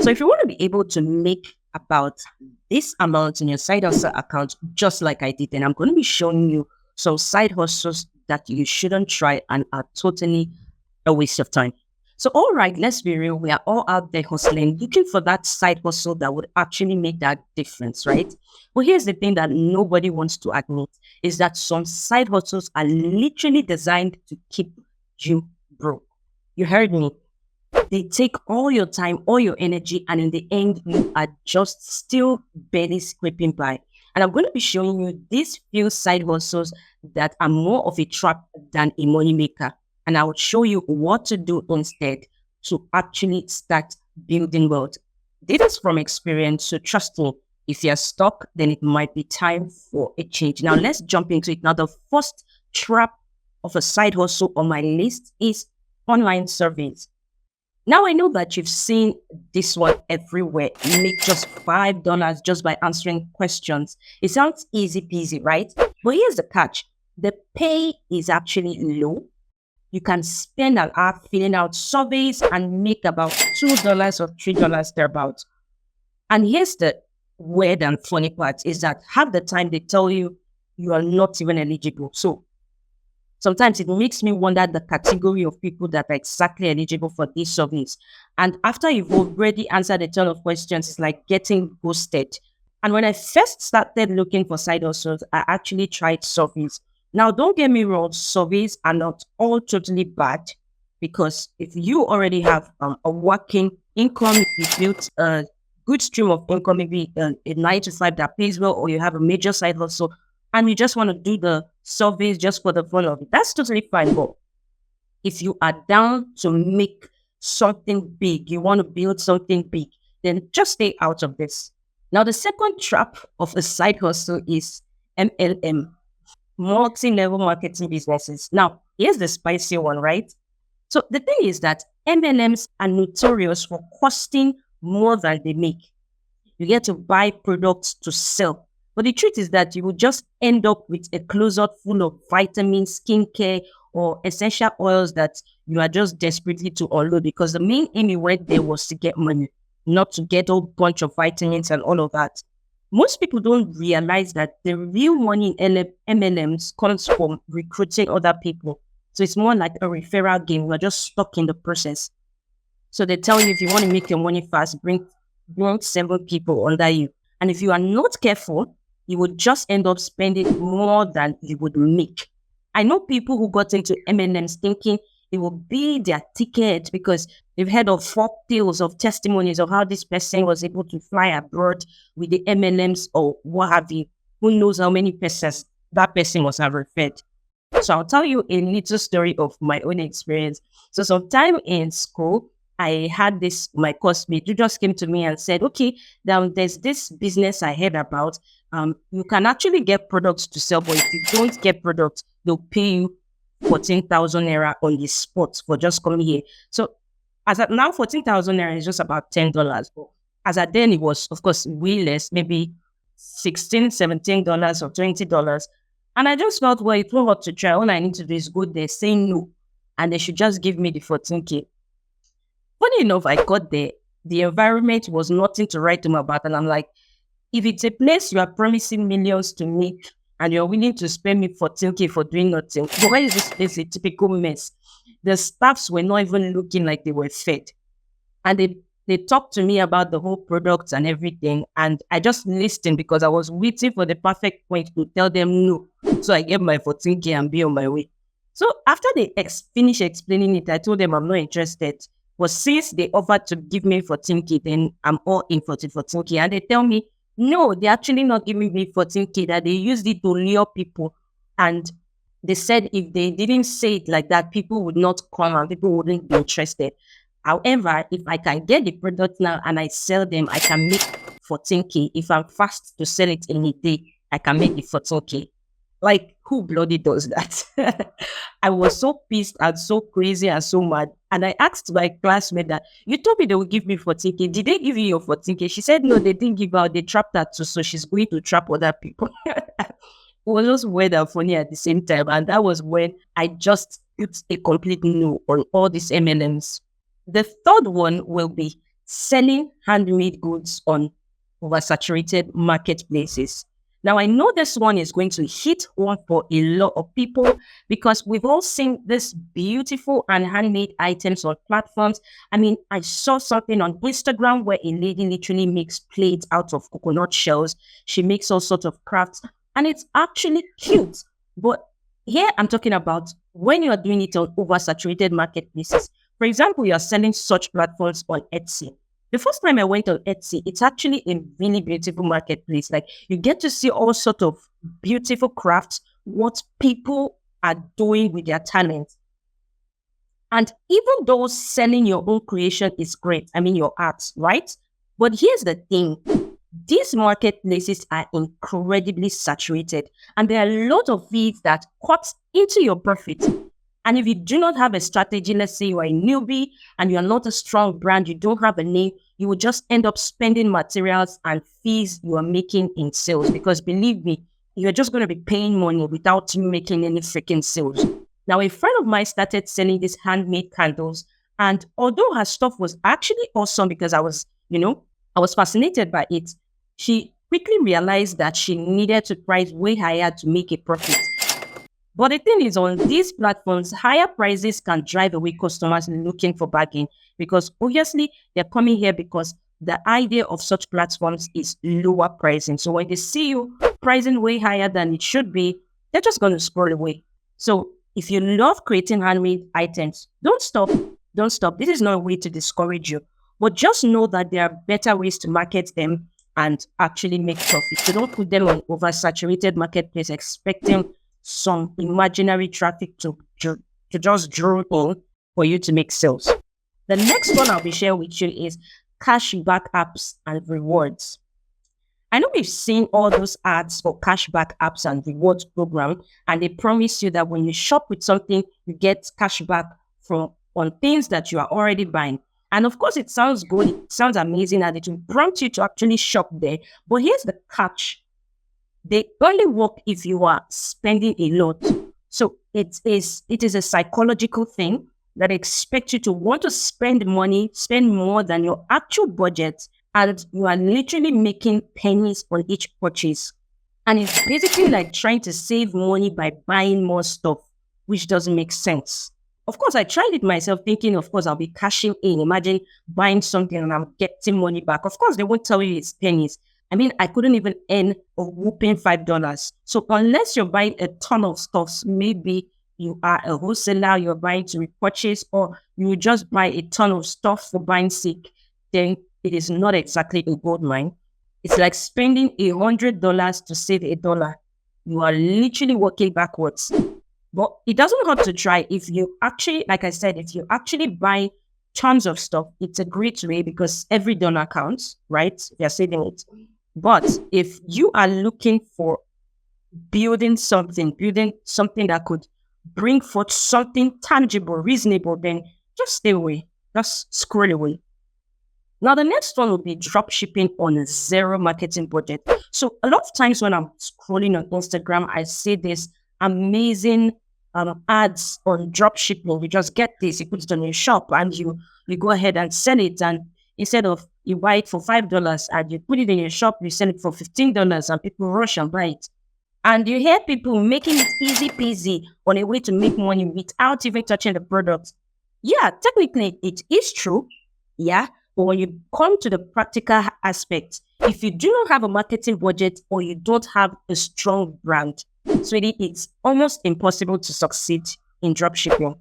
So if you want to be able to make about this amount in your side hustle account, just like I did, then I'm going to be showing you some side hustles that you shouldn't try and are totally a waste of time. So, all right, let's be real. We are all out there hustling, looking for that side hustle that would actually make that difference, right? But here's the thing that nobody wants to admit is that some side hustles are literally designed to keep you broke. You heard me. They take all your time, all your energy, and in the end, you are just still barely scraping by. And I'm going to be showing you these few side hustles that are more of a trap than a money maker. And I will show you what to do instead to actually start building wealth. This is from experience, so trust me, if you're stuck, then it might be time for a change. Now, let's jump into it. Now, the first trap of a side hustle on my list is online surveys. Now I know that you've seen this one everywhere. You make just $5 just by answering questions. It sounds easy peasy, right? But here's the catch. The pay is actually low. You can spend an hour filling out surveys and make about $2 or $3 thereabouts. And here's the weird and funny part is that half the time they tell you you are not even eligible. So sometimes it makes me wonder the category of people that are exactly eligible for these surveys. And after you've already answered a ton of questions, it's like getting ghosted. And when I first started looking for side hustles, I actually tried surveys. Now, don't get me wrong, surveys are not all totally bad because if you already have a working income, you built a good stream of income, maybe a 9 to 5 that pays well, or you have a major side hustle, and you just want to do the surveys just for the fun of it, that's totally fine. But if you are down to make something big, you want to build something big, then just stay out of this. Now, the second trap of a side hustle is MLM, multi-level marketing businesses. Now, here's the spicy one, right? So the thing is that MLMs are notorious for costing more than they make. You get to buy products to sell. But the truth is that you will just end up with a closet full of vitamins, skincare, or essential oils that you are just desperately to unload because the main aim you went there was to get money, not to get a bunch of vitamins and all of that. Most people don't realize that the real money in MLMs comes from recruiting other people. So it's more like a referral game. We're just stuck in the process. So they tell you if you want to make your money fast, bring 7 people under you. And if you are not careful, you would just end up spending more than you would make. I know people who got into MLMs thinking it will be their ticket because they've heard of folk tales of testimonies of how this person was able to fly abroad with the MLMs or what have you. Who knows how many persons that person must have referred. So I'll tell you a little story of my own experience. So sometime in school, I had this, my course mate who just came to me and said, okay, now there's this business I heard about. You can actually get products to sell, but if you don't get products, they'll pay you 14,000 naira on the spot for just coming here. So as at now, 14,000 naira is just about $10. But as at then, it was, of course, way less, maybe 16, $17 or $20. And I just felt, well, it's not hard to try. All I need to do is go there, say no, and they should just give me the 14K. Funny enough, I got there. The environment was nothing to write home about. And I'm like, if it's a place you are promising millions to make and you're willing to spend me 14K for doing nothing, but why is this place a typical mess? The staffs were not even looking like they were fed. And they talked to me about the whole product and everything. And I just listened because I was waiting for the perfect point to tell them no. So I gave my 14K and be on my way. So after they finished explaining it, I told them I'm not interested. But since they offered to give me 14K, then I'm all in for the 14K. And they tell me, no, they're actually not giving me 14K, that they used it to lure people. And they said if they didn't say it like that, people would not come and people wouldn't be interested. However, if I can get the product now and I sell them, I can make 14K. If I'm fast to sell it in a day, I can make the 14K. Like, who bloody does that? I was so pissed and so crazy and so mad. And I asked my classmate that, you told me they would give me 14K. Did they give you your 14K? She said, no, they didn't give her. They trapped her too. So she's going to trap other people. It was just weird and funny at the same time. And that was when I just put a complete no on all these MLMs. The third one will be selling handmade goods on oversaturated marketplaces. Now, I know this one is going to hit home for a lot of people because we've all seen this beautiful and handmade items on platforms. I mean, I saw something on Instagram where a lady literally makes plates out of coconut shells. She makes all sorts of crafts, and it's actually cute. But here I'm talking about when you're doing it on oversaturated marketplaces. For example, you're selling such platforms on Etsy. The first time I went on Etsy, it's actually a really beautiful marketplace. Like you get to see all sort of beautiful crafts, what people are doing with their talent. And even though selling your own creation is great, I mean your art, right? But here's the thing. These marketplaces are incredibly saturated, and there are a lot of fees that cuts into your profit. And if you do not have a strategy, let's say you are a newbie and you are not a strong brand, you don't have a name, you will just end up spending materials and fees you are making in sales. Because believe me, you're just going to be paying money without you making any freaking sales. Now, a friend of mine started selling these handmade candles. And although her stuff was actually awesome because I was fascinated by it, she quickly realized that she needed to price way higher to make a profit. But the thing is, on these platforms, higher prices can drive away customers looking for bargain because obviously they're coming here because the idea of such platforms is lower pricing. So when they see you pricing way higher than it should be, they're just going to scroll away. So if you love creating handmade items, don't stop. Don't stop. This is not a way to discourage you, but just know that there are better ways to market them and actually make profit. So don't put them on oversaturated marketplace expecting some imaginary traffic to just draw in for you to make sales. The next one I'll be sharing with you is cashback apps and rewards. I know we've seen all those ads for cashback apps and rewards program, and they promise you that when you shop with something, you get cashback from on things that you are already buying. And of course, it sounds good, it sounds amazing, and it will prompt you to actually shop there. But here's the catch: they only work if you are spending a lot. So it is a psychological thing that expects you to want to spend money, spend more than your actual budget, and you are literally making pennies on each purchase. And it's basically like trying to save money by buying more stuff, which doesn't make sense. Of course, I tried it myself, thinking, of course, I'll be cashing in. Imagine buying something and I'm getting money back. Of course, they won't tell you it's pennies. I mean, I couldn't even earn a whooping $5. So unless you're buying a ton of stuffs, maybe you are a wholesaler, you're buying to repurchase, or you just buy a ton of stuff for buying sake, then it is not exactly a gold mine. It's like spending $100 to save $1. You are literally working backwards. But it doesn't hurt to try. If you actually, like I said, if you actually buy tons of stuff, it's a great way because every dollar counts, right? If you're saving it. But if you are looking for building something that could bring forth something tangible, reasonable, then just stay away. Just scroll away. Now, the next one will be drop shipping on a zero marketing budget. So, a lot of times when I'm scrolling on Instagram, I see this amazing ads on drop shipping. You just get this, you put it on your shop, and you go ahead and sell it. And instead of you buy it for $5 and you put it in your shop, you sell it for $15, and people rush and buy it. And you hear people making it easy peasy on a way to make money without even touching the product. Yeah, technically it is true. Yeah. But when you come to the practical aspect, if you do not have a marketing budget or you don't have a strong brand, sweetie, it's almost impossible to succeed in dropshipping.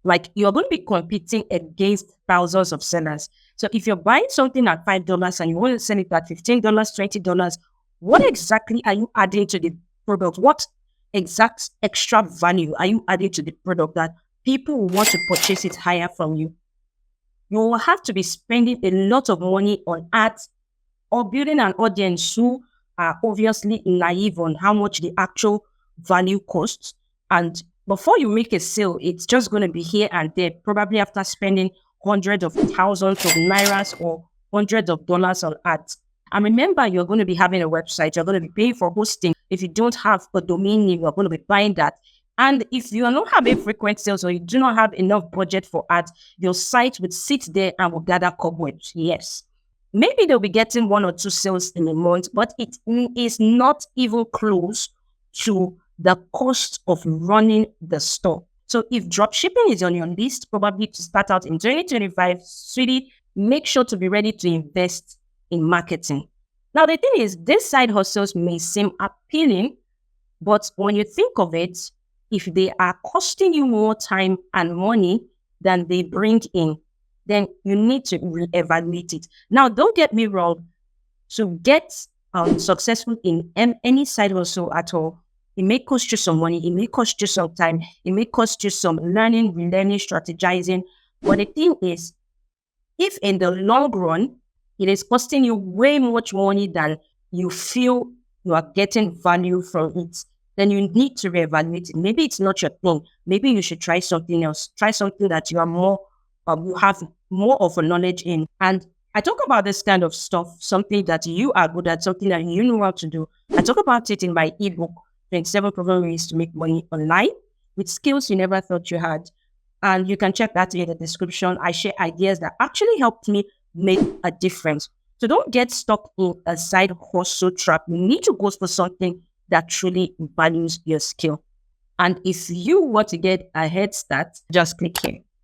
Like you're going to be competing against thousands of sellers. So if you're buying something at $5 and you want to sell it at $15, $20, what exactly are you adding to the product? What exact extra value are you adding to the product that people will want to purchase it higher from you? You will have to be spending a lot of money on ads or building an audience who are obviously naive on how much the actual value costs. And before you make a sale, it's just going to be here and there, probably after spending hundreds of thousands of nairas or hundreds of dollars on ads. And remember, you're going to be having a website, you're going to be paying for hosting. If you don't have a domain name, you're going to be buying that. And if you are not having frequent sales or you do not have enough budget for ads, your site would sit there and will gather cobwebs. Yes. Maybe they'll be getting one or two sales in a month, but it is not even close to the cost of running the store. So if drop shipping is on your list, probably to start out in 2025, sweetie, make sure to be ready to invest in marketing. Now, the thing is, these side hustles may seem appealing, but when you think of it, if they are costing you more time and money than they bring in, then you need to reevaluate it. Now, don't get me wrong, to get successful in any side hustle at all, it may cost you some money, it may cost you some time, it may cost you some learning, relearning, strategizing. But the thing is, if in the long run, it is costing you way much money than you feel you are getting value from it, then you need to reevaluate it. Maybe it's not your thing. Maybe you should try something else. Try something that you are more, you have more of a knowledge in. And I talk about this kind of stuff, something that you are good at, something that you know how to do. I talk about it in my ebook, 27 Proven Ways to Make Money Online with skills you never thought you had. And you can check that in the description. I share ideas that actually helped me make a difference. So don't get stuck in a side hustle trap. You need to go for something that truly values your skill. And if you want to get a head start, just click here.